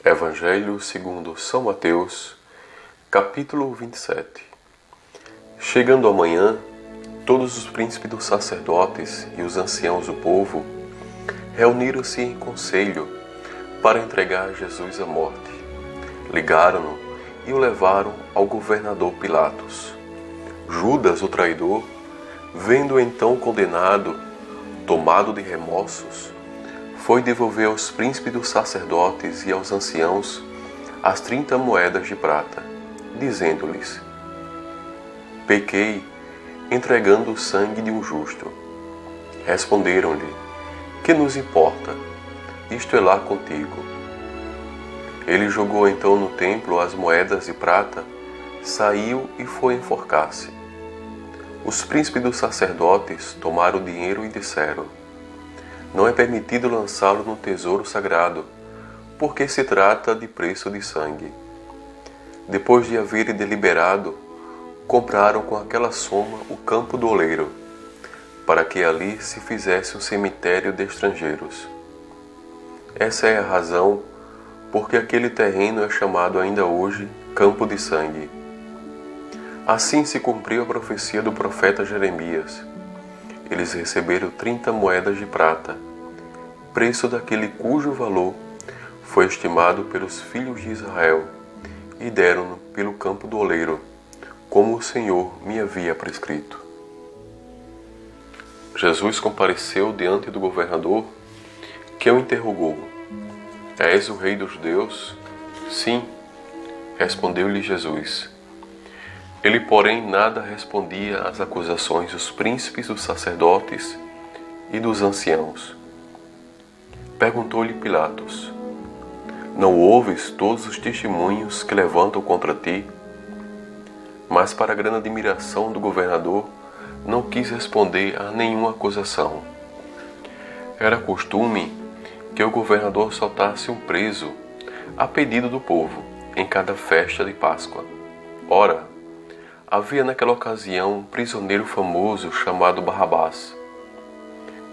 Evangelho segundo São Mateus, capítulo 27. Chegando a manhã, todos os príncipes dos sacerdotes e os anciãos do povo reuniram-se em conselho para entregar Jesus à morte. Ligaram-no e o levaram ao governador Pilatos. Judas, o traidor, vendo-o então condenado, tomado de remorsos, foi devolver aos príncipes dos sacerdotes e aos anciãos as 30 moedas de prata, dizendo-lhes: pequei, entregando o sangue de um justo. Responderam-lhe: que nos importa? Isto é lá contigo. Ele jogou então no templo as moedas de prata, saiu e foi enforcar-se. Os príncipes dos sacerdotes tomaram o dinheiro e disseram: não é permitido lançá-lo no tesouro sagrado, porque se trata de preço de sangue. Depois de haverem deliberado, compraram com aquela soma o campo do oleiro, para que ali se fizesse um cemitério de estrangeiros. Essa é a razão porque aquele terreno é chamado ainda hoje Campo de Sangue. Assim se cumpriu a profecia do profeta Jeremias. Eles receberam 30 moedas de prata, preço daquele cujo valor foi estimado pelos filhos de Israel, e deram-no pelo campo do oleiro, como o Senhor me havia prescrito. Jesus compareceu diante do governador, que o interrogou: és o rei dos judeus? Sim, respondeu-lhe Jesus. Ele, porém, nada respondia às acusações dos príncipes, dos sacerdotes e dos anciãos. Perguntou-lhe Pilatos: não ouves todos os testemunhos que levantam contra ti? Mas, para a grande admiração do governador, não quis responder a nenhuma acusação. Era costume que o governador soltasse um preso a pedido do povo em cada festa de Páscoa. Ora, havia naquela ocasião um prisioneiro famoso chamado Barrabás.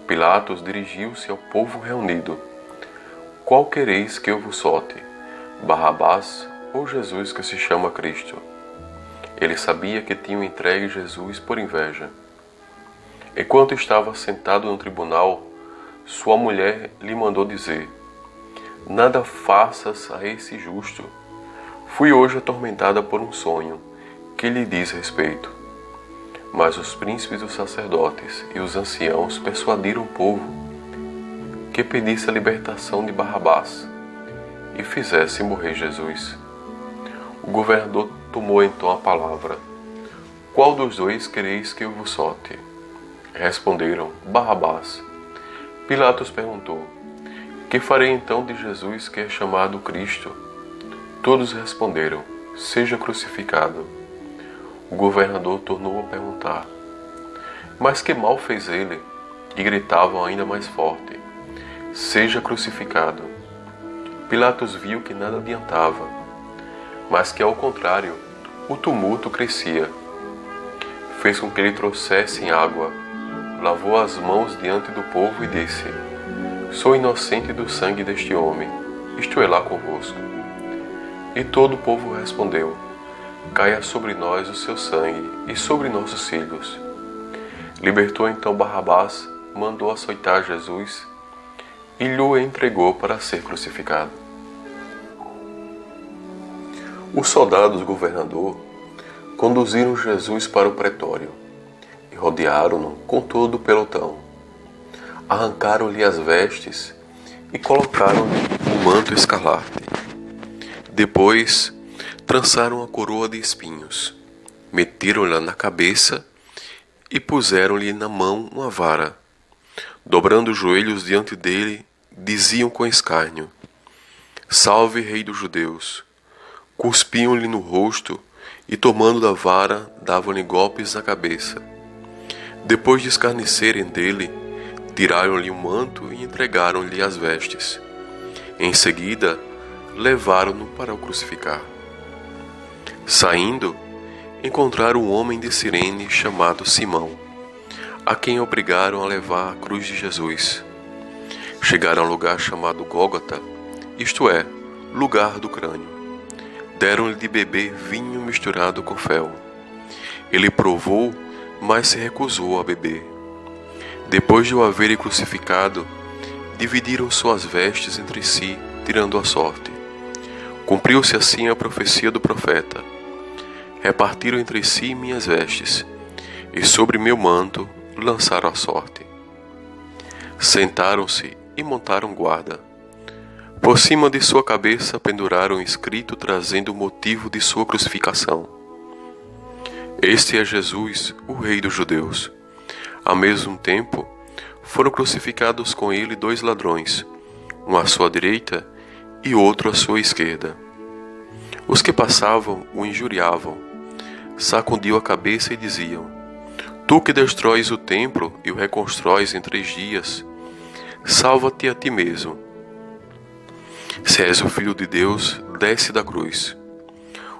Pilatos dirigiu-se ao povo reunido: qual quereis que eu vos solte, Barrabás ou Jesus, que se chama Cristo? Ele sabia que tinham entregue Jesus por inveja. Enquanto estava sentado no tribunal, sua mulher lhe mandou dizer: nada faças a esse justo. Fui hoje atormentada por um sonho que lhe diz respeito. Mas os príncipes dos sacerdotes e os anciãos persuadiram o povo que pedisse a libertação de Barrabás e fizesse morrer Jesus. O governador tomou então a palavra: qual dos dois quereis que eu vos solte? Responderam: Barrabás. Pilatos perguntou: que farei então de Jesus, que é chamado Cristo? Todos responderam: seja crucificado. O governador tornou a perguntar: mas que mal fez ele? E gritavam ainda mais forte: seja crucificado. Pilatos viu que nada adiantava, mas que ao contrário, o tumulto crescia. Fez com que ele trouxessem água, lavou as mãos diante do povo e disse: sou inocente do sangue deste homem, isto é lá convosco. E todo o povo respondeu: caia sobre nós o seu sangue e sobre nossos filhos. Libertou então Barrabás, mandou açoitar Jesus e lhe entregou para ser crucificado. Os soldados do governador conduziram Jesus para o pretório e rodearam-no com todo o pelotão. Arrancaram-lhe as vestes e colocaram-lhe um manto escarlate. Depois trançaram a coroa de espinhos, meteram-lhe na cabeça e puseram-lhe na mão uma vara. Dobrando os joelhos diante dele, diziam com escárnio: salve, rei dos judeus! Cuspiam-lhe no rosto e, tomando da vara, davam-lhe golpes na cabeça. Depois de escarnecerem dele, tiraram-lhe o manto e entregaram-lhe as vestes. Em seguida, levaram-no para o crucificar. Saindo, encontraram um homem de Cirene chamado Simão, a quem obrigaram a levar a cruz de Jesus. Chegaram a um lugar chamado Gólgota, isto é, lugar do crânio. Deram-lhe de beber vinho misturado com fel. Ele provou, mas se recusou a beber. Depois de o haverem crucificado, dividiram suas vestes entre si, tirando a sorte. Cumpriu-se assim a profecia do profeta. Repartiram entre si minhas vestes, e sobre meu manto lançaram a sorte. Sentaram-se e montaram guarda. Por cima de sua cabeça penduraram um escrito trazendo o motivo de sua crucificação: Este é Jesus, o Rei dos Judeus. Ao mesmo tempo, foram crucificados com ele 2 ladrões, um à sua direita e outro à sua esquerda. Os que passavam o injuriavam, sacudiam a cabeça e diziam: Tu que destróis o templo e o reconstróis em 3 dias, salva-te a ti mesmo. Se és o Filho de Deus, desce da cruz.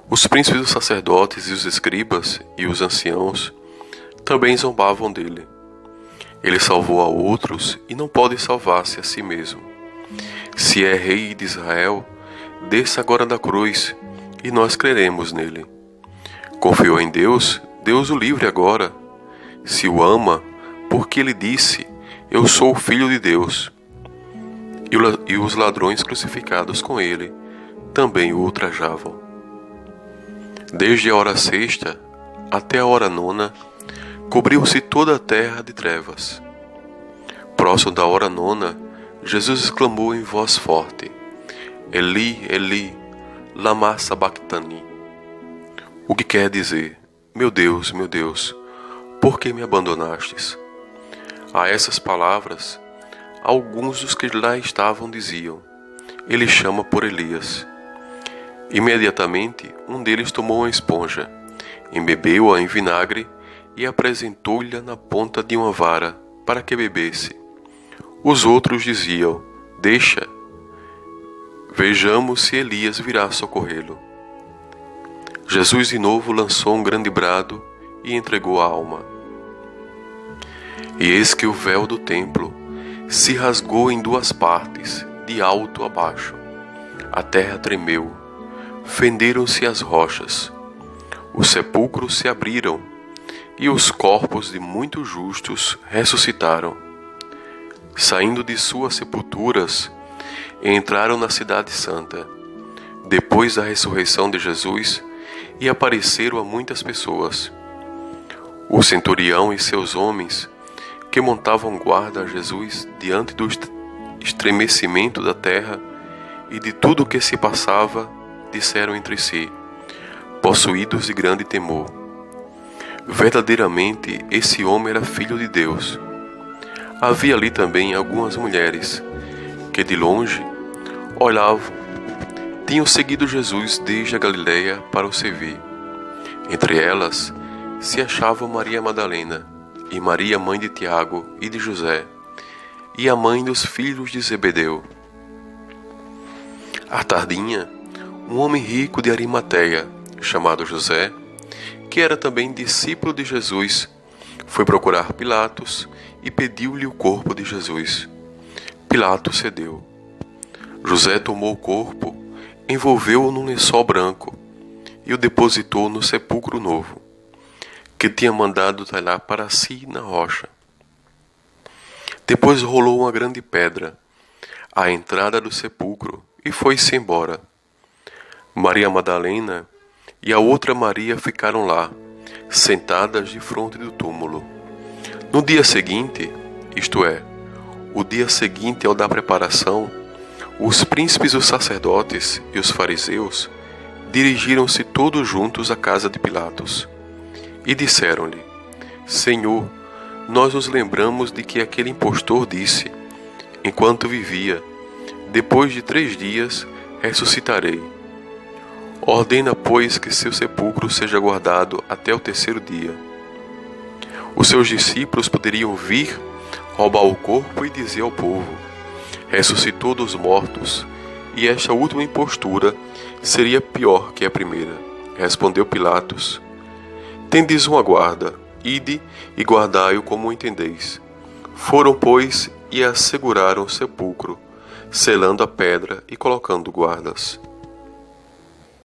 Os príncipes dos sacerdotes e os escribas e os anciãos também zombavam dele. Ele salvou a outros e não pode salvar-se a si mesmo. Se é rei de Israel, desça agora da cruz e nós creremos nele. Confiou em Deus, Deus o livre agora. Se o ama, porque ele disse: Eu sou o Filho de Deus. E os ladrões crucificados com ele também o ultrajavam. Desde a hora 6ª até a hora 9ª, cobriu-se toda a terra de trevas. Próximo da hora 9ª, Jesus exclamou em voz forte: Eli, Eli, lama sabachthani. O que quer dizer: meu Deus, por que me abandonastes? A essas palavras, alguns dos que lá estavam diziam: Ele chama por Elias. Imediatamente, um deles tomou uma esponja, embebeu-a em vinagre e apresentou-lhe na ponta de uma vara para que bebesse. Os outros diziam: Deixa, vejamos se Elias virá socorrê-lo. Jesus de novo lançou um grande brado e entregou a alma. E eis que o véu do templo se rasgou em 2 partes, de alto a baixo. A terra tremeu, fenderam-se as rochas, os sepulcros se abriram, e os corpos de muitos justos ressuscitaram. Saindo de suas sepulturas, entraram na cidade santa, depois da ressurreição de Jesus, e apareceram a muitas pessoas. O centurião e seus homens, que montavam guarda a Jesus diante do estremecimento da terra e de tudo o que se passava, disseram entre si, possuídos de grande temor: verdadeiramente esse homem era filho de Deus. Havia ali também algumas mulheres que de longe olhavam, tinham seguido Jesus desde a Galileia para o servir. Entre elas se achavam Maria Madalena e Maria, mãe de Tiago e de José, e a mãe dos filhos de Zebedeu. À tardinha, um homem rico de Arimateia, chamado José, que era também discípulo de Jesus, foi procurar Pilatos e pediu-lhe o corpo de Jesus. Pilatos cedeu. José tomou o corpo, envolveu-o num lençol branco e o depositou no sepulcro novo, que tinha mandado talhar para si na rocha. Depois rolou uma grande pedra à entrada do sepulcro e foi-se embora. Maria Madalena e a outra Maria ficaram lá, sentadas defronte do túmulo. No dia seguinte, isto é, o dia seguinte ao da preparação, os príncipes dos sacerdotes e os fariseus dirigiram-se todos juntos à casa de Pilatos e disseram-lhe: Senhor, nós nos lembramos de que aquele impostor disse, enquanto vivia: depois de 3 dias ressuscitarei. Ordena, pois, que seu sepulcro seja guardado até o 3º dia. Os seus discípulos poderiam vir, roubar o corpo e dizer ao povo: ressuscitou dos mortos, e esta última impostura seria pior que a primeira. Respondeu Pilatos: tendes uma guarda, ide e guardai-o como entendeis. Foram, pois, e asseguraram o sepulcro, selando a pedra e colocando guardas.